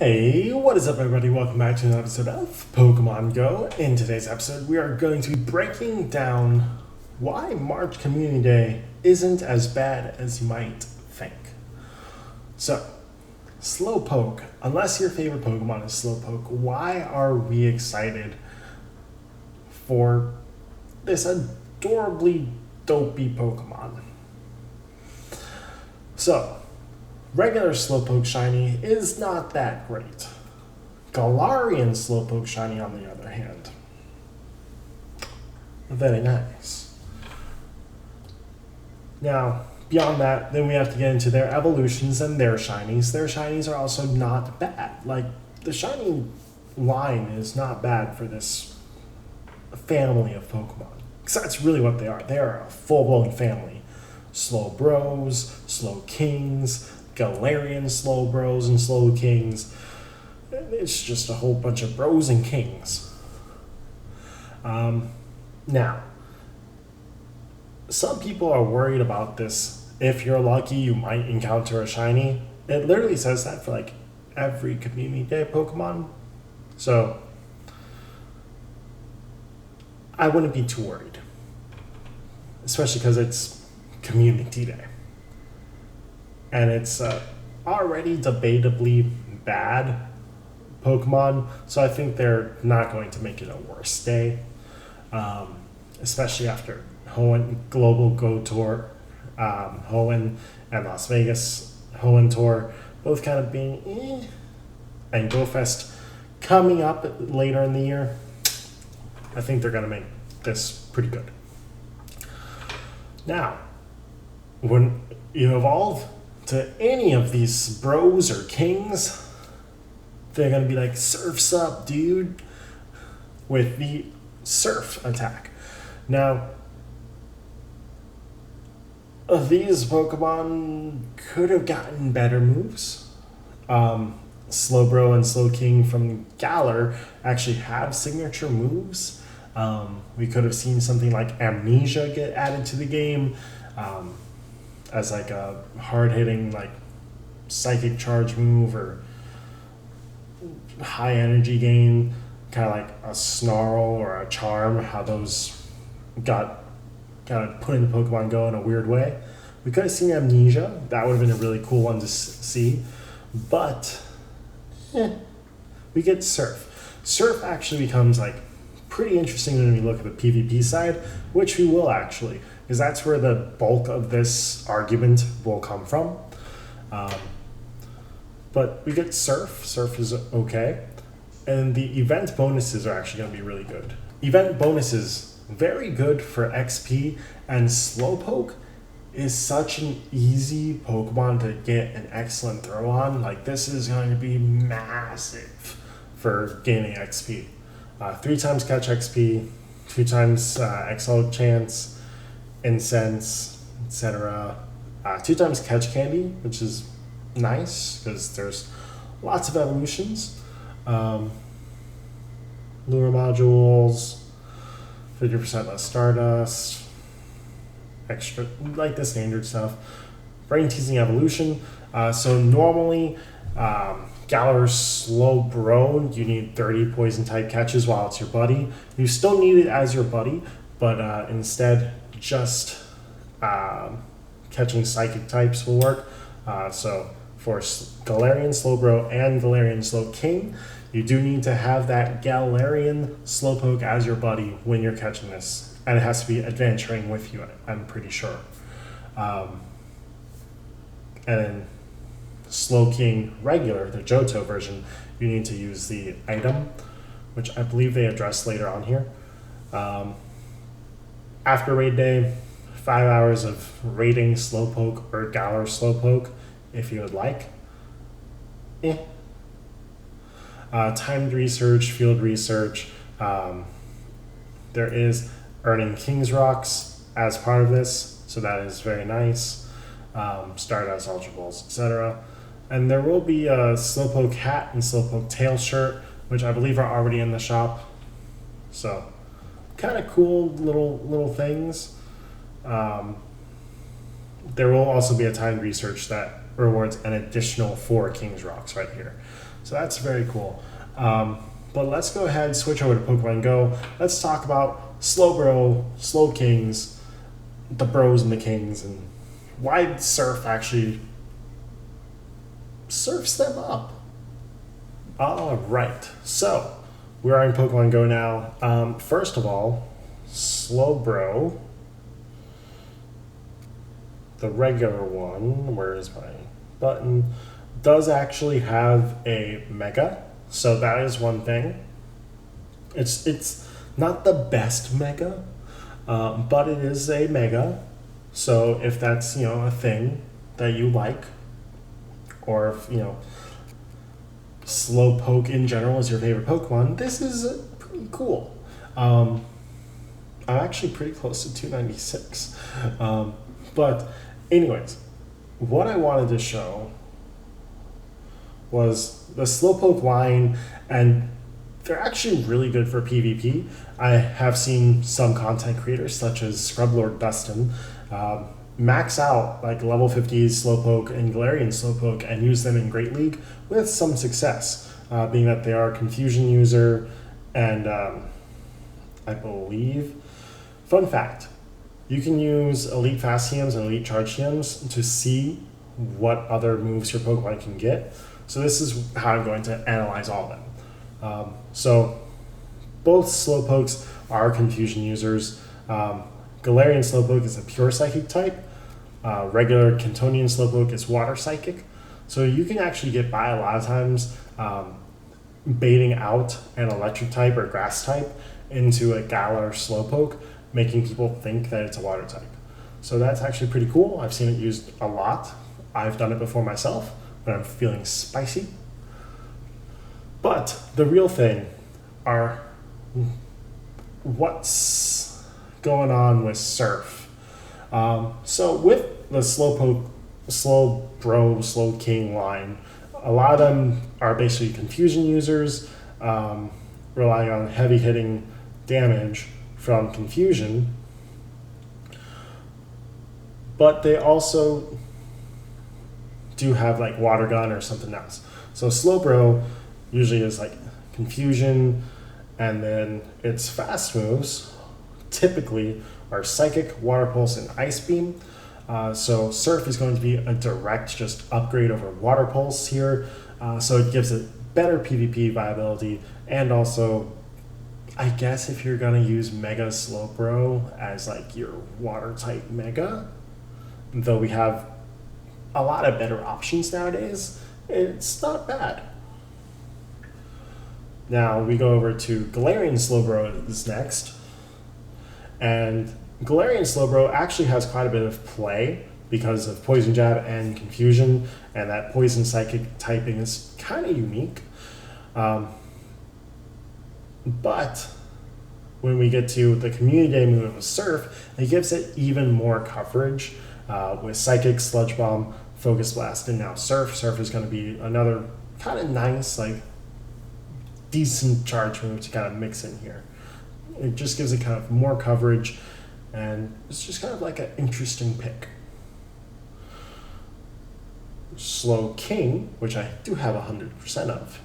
Hey, what is up everybody? Welcome back to another episode of Pokemon Go. In today's episode, we are going to be breaking down why March Community Day isn't as bad as you might think. So, Slowpoke, unless your favorite Pokemon is Slowpoke, why are we excited for this adorably dopey Pokemon? So, regular Slowpoke Shiny is not that great. Galarian Slowpoke Shiny, on the other hand, very nice. Now, beyond that, then we have to get into their evolutions and their shinies. Their shinies are also not bad. Like, the shiny line is not bad for this family of Pokemon. Because that's really what they are. They are a full-blown family. Slowbros, Slowkings, Galarian Slowbros and Slowkings. It's just a whole bunch of bros and kings. Now, some people are worried about this. If you're lucky, you might encounter a shiny. It literally says that for like every Community Day Pokemon. So, I wouldn't be too worried. Especially because it's Community Day. And it's already debatably bad Pokemon, so I think they're not going to make it a worse day, especially after Hoenn Global Go Tour, Hoenn and Las Vegas Hoenn Tour, both kind of being and Go Fest coming up later in the year. I think they're going to make this pretty good. Now, when you evolve to any of these bros or kings, they're going to be like, surf's up, dude, with the surf attack. Now, these Pokemon could have gotten better moves. Slowbro and Slowking from Galar actually have signature moves. We could have seen something like Amnesia get added to the game. As like a hard-hitting like psychic charge move or high energy gain, kind of like a Snarl or a Charm, how those got kind of put into Pokemon Go in a weird way. We could have seen Amnesia. That would have been a really cool one to see. But we get Surf. Surf actually becomes like pretty interesting when we look at the PvP side, which we will actually, because that's where the bulk of this argument will come from. But we get Surf. Surf is okay. And the event bonuses are actually going to be really good. Event bonuses, very good for XP, and Slowpoke is such an easy Pokemon to get an excellent throw on. Like, this is going to be massive for gaining XP. 3 times catch XP, 2 times XL chance, incense, etc. 2 times catch candy, which is nice because there's lots of evolutions. Lure modules, 50% less Stardust, extra, like the standard stuff. Brain teasing evolution. So normally, Galar's Slowbro, you need 30 poison type catches while it's your buddy. You still need it as your buddy, but instead just catching psychic types will work. So for Galarian Slowbro and Galarian Slowking, you do need to have that Galarian Slowpoke as your buddy when you're catching this. And it has to be adventuring with you, I'm pretty sure. And then Slowking regular, the Johto version, you need to use the item, which I believe they address later on here. After raid day, 5 hours of raiding Slowpoke or Galar Slowpoke, if you would like. Timed research, field research. There is earning King's Rocks as part of this, so that is very nice. Stardust, Ultra Balls, etc. And there will be a Slowpoke hat and Slowpoke tail shirt, which I believe are already in the shop. So, kind of cool little things. There will also be a timed research that rewards an additional 4 King's Rocks right here. So that's very cool. But let's go ahead and switch over to Pokemon Go. Let's talk about Slowbro, Slowkings, the bros and the kings, and why Surf actually surfs them up. All right, so we're in Pokemon Go now. First of all, Slowbro, the regular one, where is my button, does actually have a Mega, so that is one thing. It's not the best Mega, but it is a Mega. So if that's a thing that you like, or if Slowpoke in general is your favorite Pokemon, this is pretty cool. I'm actually pretty close to 296. But anyways, what I wanted to show was the Slowpoke line, and they're actually really good for PvP. I have seen some content creators, such as Scrublord Dustin, max out like level 50 Slowpoke and Galarian Slowpoke and use them in Great League with some success, being that they are a Confusion user, and I believe, fun fact, you can use Elite Fast TMs and Elite Charge TMs to see what other moves your Pokemon can get. So this is how I'm going to analyze all of them. So both Slowpokes are Confusion users. Galarian Slowpoke is a pure Psychic type. Regular Kantonian Slowpoke is Water Psychic. So you can actually get by a lot of times baiting out an Electric type or Grass type into a Galar Slowpoke, making people think that it's a Water type. So that's actually pretty cool. I've seen it used a lot. I've done it before myself, but I'm feeling spicy. But the real thing are what's going on with Surf. So with the Slowpoke, Slowbro, Slowking line, a lot of them are basically Confusion users, relying on heavy hitting damage from Confusion, but they also do have like Water Gun or something else. So Slowbro usually is like Confusion, and then its fast moves typically are Psychic, Water Pulse, and Ice Beam. So Surf is going to be a direct just upgrade over Water Pulse here, so it gives it better PvP viability, and also I guess if you're gonna use Mega Slowbro as like your water type Mega, though we have a lot of better options nowadays, it's not bad. Now we go over to Galarian Slowbro is next, and Galarian Slowbro actually has quite a bit of play because of Poison Jab and Confusion, and that Poison Psychic typing is kind of unique. But when we get to the Community Day move of Surf, it gives it even more coverage with Psychic, Sludge Bomb, Focus Blast, and now Surf. Surf is going to be another kind of nice, like decent charge move to kind of mix in here. It just gives it kind of more coverage, and it's just kind of like an interesting pick. Slowking, which I do have 100% of.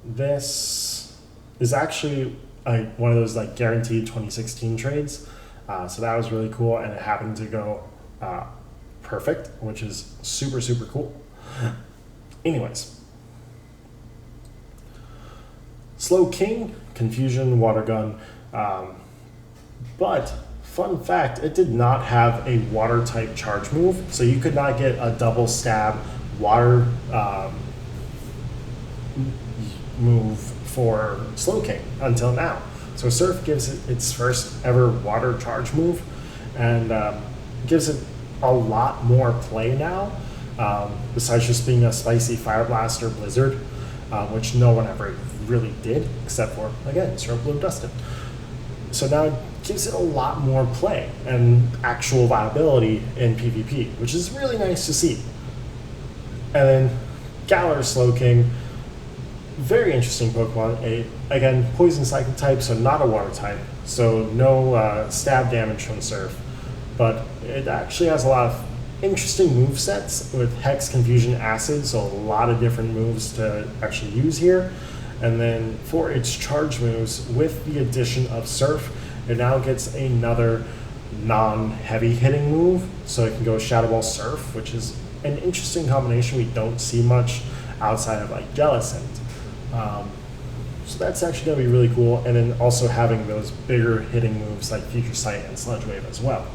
This is actually one of those like guaranteed 2016 trades. So that was really cool, and it happened to go perfect, which is super, super cool. Anyways, Slowking, Confusion, Water Gun, but fun fact, it did not have a water type charge move, so you could not get a double stab water move for Slowking until now. So Surf gives it its first ever water charge move, and gives it a lot more play now, besides just being a spicy Fire Blast or Blizzard, which no one ever really did, except for, again, Scrublord Dustin. So now it gives it a lot more play and actual viability in PvP, which is really nice to see. And then Galar Slowking, very interesting Pokemon. Again, Poison Psychic type, so not a Water type, so no stab damage from Surf, but it actually has a lot of interesting move sets with Hex, Confusion, Acid, so a lot of different moves to actually use here. And then for its charge moves, with the addition of Surf, it now gets another non-heavy hitting move, so it can go Shadow Ball Surf, which is an interesting combination we don't see much outside of like Jellicent. So that's actually going to be really cool, and then also having those bigger hitting moves like Future Sight and Sludge Wave as well.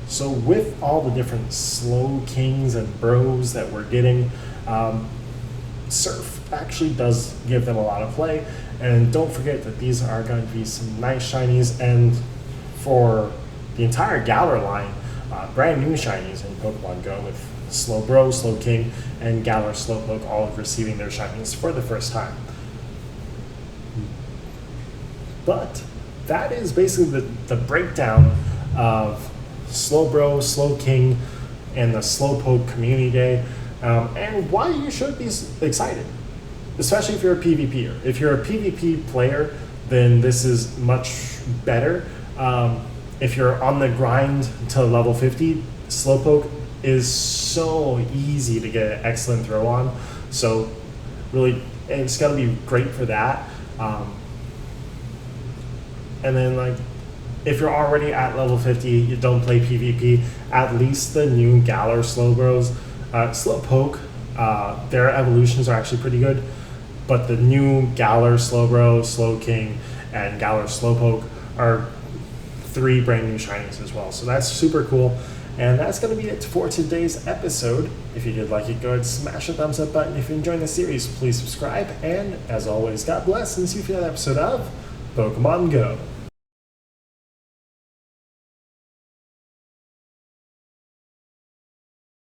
So with all the different Slowkings and Bros that we're getting, Surf actually does give them a lot of play, and don't forget that these are going to be some nice shinies, and for the entire Galar line, brand new shinies in Pokemon Go with Slowbro, Slowking, and Galar Slowpoke all receiving their shinies for the first time. But that is basically the breakdown of Slowbro, Slowking, and the Slowpoke Community Day, and why you should be excited, especially if you're a PvPer. If you're a PvP player, then this is much better. If you're on the grind to level 50, Slowpoke is so easy to get an excellent throw on. So really, it's going to be great for that. And then like, if you're already at level 50, you don't play PvP, at least the new Galar Slowbros, Slowpoke, their evolutions are actually pretty good, but the new Galar Slowbro, Slowking, and Galar Slowpoke are 3 brand new shinies as well. So that's super cool. And that's going to be it for today's episode. If you did like it, go ahead and smash the thumbs up button. If you're enjoying the series, please subscribe. And as always, God bless, and see you for another episode of Pokemon Go.